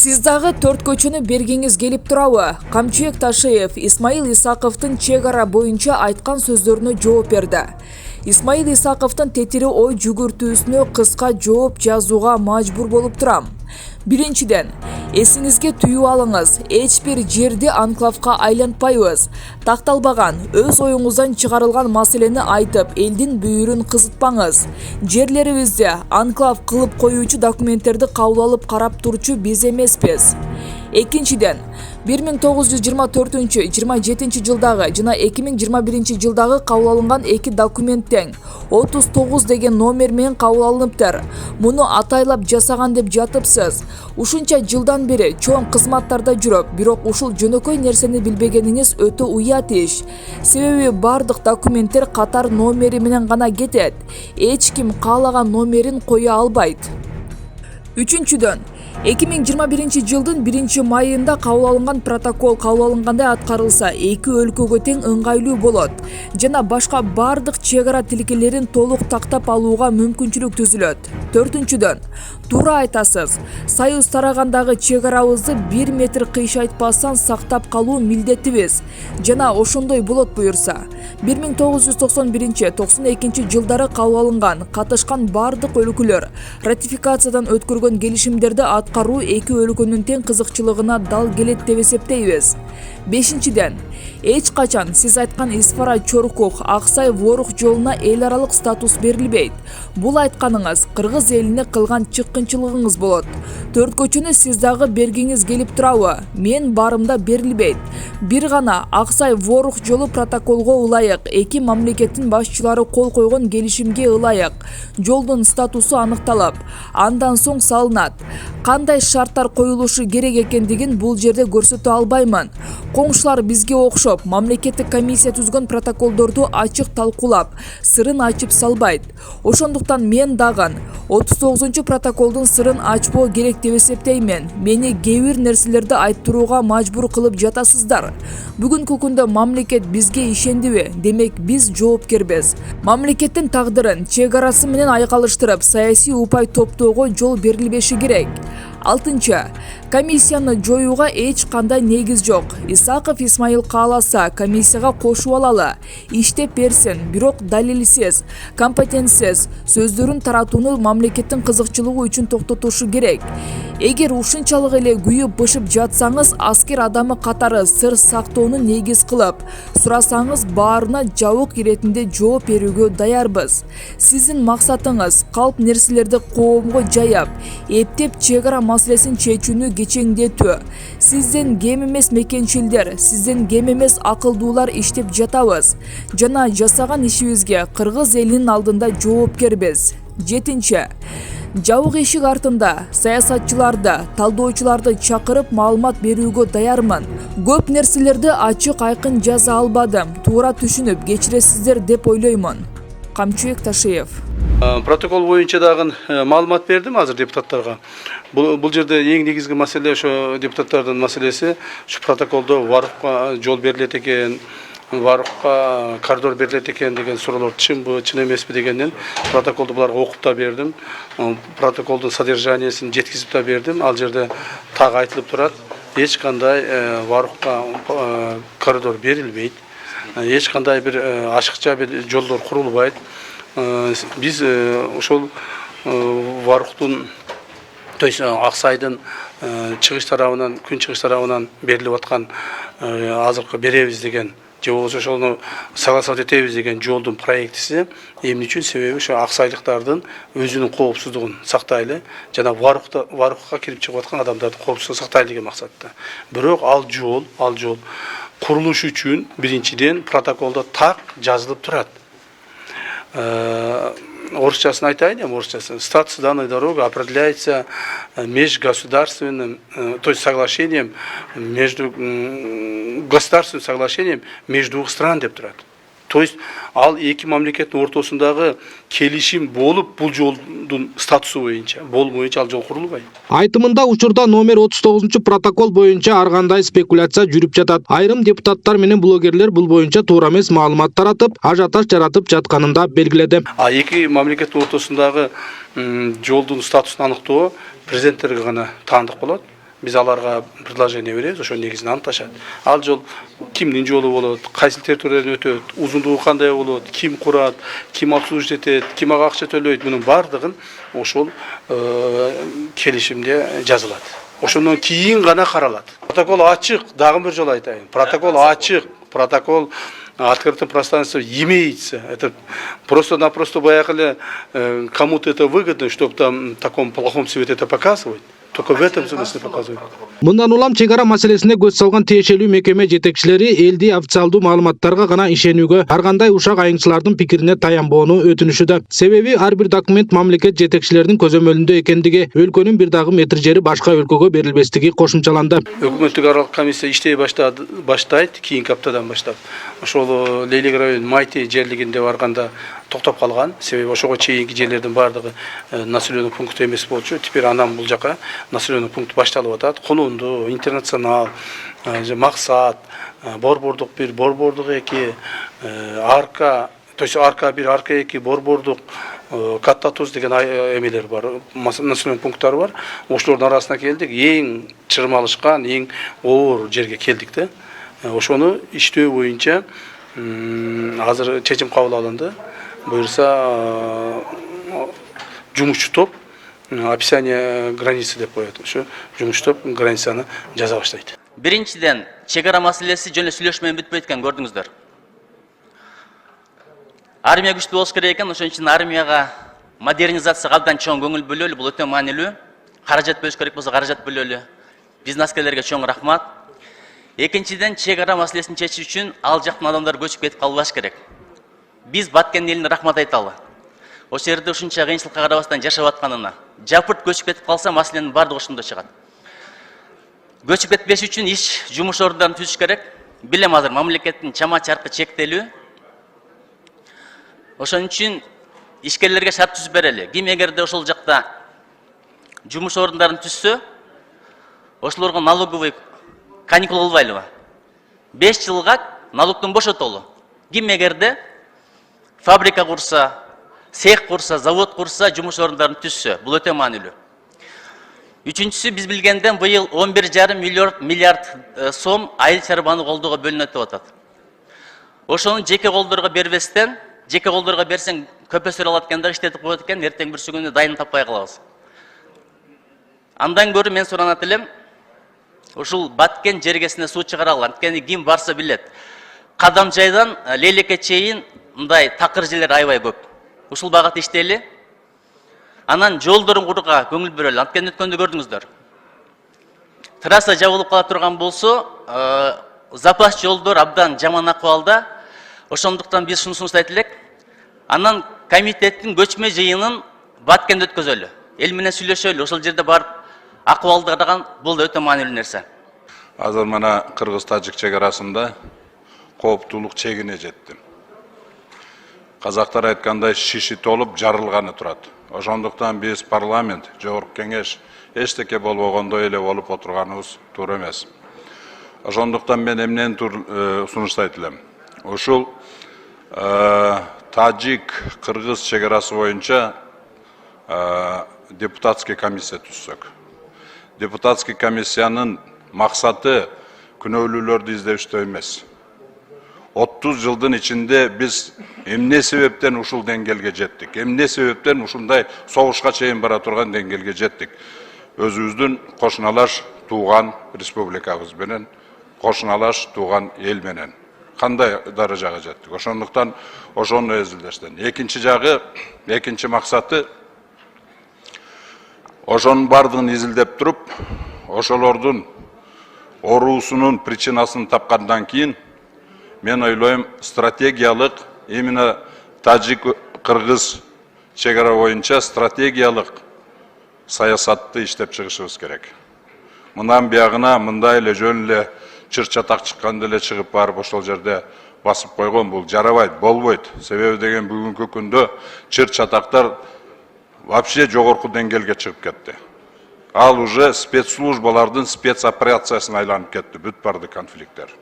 Сиз дагы төрт көчөнү бергиңиз келип турабы? Камчыбек Ташиев Исмаил Исаковдун чек ара боюнча айткан сөздөрүнө жооп берди. Исмаил Исаковдун тетири ой жүгүртүүсүнө кыска жооп жазууга мажбур болуп турам. Биринчиден, эсиңизге түйүп алыңыз, эч бир жерди анклавга айлантпайбыз. Такталбаган, өз оюңуздан чыгарылган маселени айтып, элдин бүйүрүн кызытпаңыз. Жерлерибизде анклав кылып коюучу документтерди кабыл алып карап турчу биз эмеспиз. Экинчиден, 1924-27 жылдагы жана 2021 жылдагы кабыл алынган эки документ тең 39 деген номер менен кабыл алыныптыр. Муну атайлап жасаган деп жатыпсыз. Ушунча жылдан бери чоң кызматтарда жүрүп, бирок ушул жөнөкөй нерсени билбегениңиз өтө уят иш. Себеби бардык документтер катар номери менен гана кетет. Эч ким каалаган номерин кое албайт. Үчүнчүдөн, 2021 жылдын 1-майында кабыл алынган протокол кабыл алынгандай аткарылса, эки өлкөгө тең ыңгайлуу болот жана башка бардык чек ара тилкелерин толук тактап алууга мүмкүнчүлүк түзүлөт. Төртүнчүдөн, туура айтасыз. Союз тарагандагы чек арабызды 1 метр кыйшайтпастан сактап калуу милдетибиз. Жана ошондой болот буюрса. 1991-92 жылдары кабыл алынган, катышкан бардык өлкөлөр ратификациядан өткөргөн келишимдерди аткаруу эки өлкөнүн тең кызыкчылыгына дал келет деп эсептейбиз. Бешинчиден, эч качан сиз айткан Исфара-Чоркух, Аксай-Ворух жолуна эл аралык статус берилбейт. Бул айтканыңыз кыргыз элине кылган чыккынчылыгыңыз болот. Төрт көчөнү сиз дагы бергиңиз келип турабы? Мен барымда берилбейт. Бир гана Аксай-Ворух жолу протоколго ылайык, эки мамлекеттин башчылары кол койгон келишимге ылайык жолдун статусу аныкталып, андан соң салынат. Кандай шарттар коюлушу керек экендигин бул жерде көрсөтө албаймын. Коңшулар бизге окшоп, мамлекеттик комиссия түзгөн протоколдорду ачык талкуулап, сырын ачып салбайт. Ошондуктан мен дагы 39 протоколдун сырын ачпоо керек деп эсептеймин. Мени кээ бир нерселерди айттырууга мажбур кылып жатасыздар. Бүгүнкү күндө мамлекет бизге ишендиби? Демек биз жоопкербиз. Мамлекеттин тагдырын чек арасы менен айкалыштырып, саясий упай топтоого жол берилбеши керек. Алтынчы, комиссияны жоюуга эч кандай негиз жок. Исаков Исмаил кааласа, комиссияга кошуп алалы. Иштеп берсин, бирок далилсиз, компетенциялсыз сөздөрүн таратууну мамлекеттин кызыкчылыгы үчүн токтотушу керек. Эгер ушунчалык эле күйүп бышып жатсаңыз, аскер адамы катары сыр сактоону негиз кылып, сурасаңыз баарына жабык иретинде жооп берүүгө даярбыз. Сиздин максатыңыз калп нерселерди коомго жаяп, эптеп чек ара маселесин чечүүнү кечеңдетүү. Сизден кем эмес мекенчилдер, сизден кем эмес акылдуулар иштеп жатабыз. Жана жасаган ишибизге кыргыз элинин алдында жоопкербиз. Жетинчи, жабык эшик артында саясатчыларды, талдоочуларды чакырып маалымат берүүгө даярмын. Көп нерселерди ачык айкын жаза албадым. Туура түшүнүп кечиресиздер деп ойлоймун. Камчыбек Ташиев. Протокол боюнча дагы маалымат бердим азыр депутаттарга. Бул жерде эң негизги маселе ошо депутаттардын маселеси, ушу протоколдо Варукка жол берилет экен, Варукка коридор берилет экен деген суроолор чынбы, чын эмеспи дегенден протоколду буларга окуп да бердим. Протоколдун содержаниясын жеткизип да бердим. Ал жерде так айтылып турат, эч кандай Варукка коридор берилбейт. Эч кандай бир ашыкча бир жолдор курулбайт. Биз ошол Варуктун, то есть Аксайдын чыгыш тарабынан, күн чыгыш тарабынан берилип аткан азыркы беребиз деген, же болбосо ошону согласовать этебиз деген жолдун проектиси эмне үчүн? Себеби ошо аксайлыктардын өзүнүн коопсуздугун сактайлы жана Варукка кирип чыгып аткан адамдардын коопсуздугун сактайлы деген максатта. Бирок ал жол курулуш үчүн биринчиден протоколдо так жазылып турат. Орысчасын айтайын, орысчасын. Статус данной дороги определяется межгосударственным, то есть соглашением государственным соглашением между двух стран деп турат. То есть ал эки мамлекеттин ортосундагы келишим болуп, бул жолдун статусу боюнча, болмойча ал жол курулбайт. Айтымында учурда номер 39 протокол боюнча ар кандай спекуляция жүрүп жатат. Айрым депутаттар менен блогерлер бул боюнча туура эмес маалымат таратып, ажиотаж жаратып жатканын да белгиледи. Эки мамлекеттин ортосундагы жолдун статусун аныктоо президенттерге гана таандык болот. биз аларга предложение беребиз, ошо негизинен анықташат. Ал жол кимдин жолу болот, кайсы территориядан өтөт, узундугу кандай болот, ким курат, ким обслуживать этет, ким ага акча төлөйт, мунун бардыгын ошол келишимде жазылат. Ошондон кийин гана каралат. Протокол ачык, дагы бир жолу айтайын. Протокол ачык, протокол открытом пространстве имеется. Это просто-напросто баягы кому-то это выгодно, чтобы там в таком плохом свете это показывать. Только в этом смысле показывают. Мындан улам чек ара маселесине көз салган тиешелүү мекеме жетекчилери элди официалдуу маалыматтарга гана ишенүүгө, ар кандай ушак айыңчылардын пикирине таянбоону өтүнүшүдө. Себеби ар бир документ мамлекет жетекчилеринин көзөмөлүндө экендиги, өлкөнүн бир дагы метр жери башка өлкөгө берилбестиги кошумчаланды. Өкмөттүк аралык комиссия иштей баштайт, кийинки аптадан баштап. Ошол Лейлек район Майти жерлигинде барганда токтоп калган. Себеби ошого чейинки жерлердин бардыгы населенный пункт эмес болчу. Теперь анан бул жака населенный пункт башталып атат. Конунду, Интернационал, Максат, Борбордук 1, Борбордук 2, Арка, то есть Арка 1, Арка 2, Борбордук, Каттатуз деген эмелер бар, населенный пункттар бар. Ошолордун арасына келдик, эң чырмалышкан, эң оор жерге келдик да. Ошону иштөө боюнча азыр чечим кабыл алынды. Буюрса жумушчу топ описание границы деп коет. Ошо жумушчу топ границаны жаза баштайт. Биринчиден, чек ара маселеси жөн эле сүйлөшүү менен бүтпөйт экен, көрдүңүздөр. Армия күчтүү болуш керек экен, ошон үчүн армияга модернизацияга абдан чоң көңүл бөлөлү, бул өтө маанилүү. Каражат бөлүш керек болсо каражат бөлөлү. Биздин аскерлерге чоң рахмат. Экинчиден, чек ара маселесин чечүү үчүн ал жактын адамдар көчүп кетип калбаш керек. Биз Баткен элине рахмат айталы. Ошол жерде ушунча кыйынчылыкка карабастан жашап атканына. Жапырт көчүп кетип калса, маселенин бардыгы ошондо чыгат. Көчүп кетпеш үчүн иш жумуш ордундарын түзүш керек. Билем азыр мамлекеттин чама чаркы чектелүү. Ошон үчүн ишкерлерге шарт түзүп берели. Ким эгерде ошол жакта жумуш ордундарын түзсө, ошолорго налоговый каникул кылбайлыбы? 5 жылга налогтон бошотолу. Ким эгерде фабрика курса, цех курса, завод курса, жумуш ордундарын түзсө, бул өтө маанилүү. Үчүнчүсү, биз билгенден быйыл 11,5 миллиард сом айыл чарбаны колдоого бөлүнөт деп атат. Ошону жеке колдорго бербестен, жеке колдорго берсең көпөсөр алат экен да иштетип коет экен, эртең бир күнү дайын таппай калабыз. Андан көрү мен суранат элем, ушул Баткен жергесине суу чыгаралы, анткени ким барса билет. Кадамжайдан Лейлекке чейин мындай такыр жерлер аябай көп. Ушул багат иштели. Анан жолдорун курууга көңүл бөлөлү. Анткени өткөндө көрдүңүздөр. Трасса жабылып кала турган болсо, запас жолдор абдан жаман акыбалда. Ошондуктан биз шуну сунуштайт элек. Анан комитеттин көчмө жыйынын Баткенде өткөзөлү. Эл менен сүйлөшөлү. Ошол жерде барып акыбалды караган бул өтө маанилүү нерсе. Азыр мана Кыргыз-Тажик чек арасында кооптуулук чегине жетти. Казактар айткандай шиши толуп жарылганы турат. Ошондуктан биз парламент, жогорку кеңеш эчтеке болбогондой эле болуп отурганыбыз туура эмес. Ошондуктан мен эмнени сунуштайт элем. Ушул Тажик-Кыргыз чек арасы боюнча депутатский комиссия түзсөк. Депутатский комиссиянын максаты күнөөлүүлөрдү издештөө эмес. 30 жылдын ичинде биз эмне себептен ушул деңгээлге жеттик? Эмне себептен ушундай согушка чейин бара турган деңгээлге жеттик? Өзүбүздүн кошуналаш тууган республикабыз менен, кошуналаш тууган эл менен кандай даражага жеттик? Ошондуктан ошону эзилдештен. Экинчи жагы, экинчи максаты ошонун бардыгын изилдеп туруп, ошолордун оруусунун причинасын тапкандан кийин мен ойлойм, стратегиялык именно Тажик-Кыргыз чек ара боюнча стратегиялык саясатты иштеп чыгышыбыз керек. Мындан биягына мындай эле жөн эле чыр-чатак чыкканда эле чыгып барып ошол жерде басып койгон бул жарабайт, болбойт. Себеби деген бүгүнкү күндө чыр-чатактар вообще жогорку деңгээлге чыгып кетти. Ал уже спецслужбалардын спецоперациясына айланып кетти бүт барды конфликттер.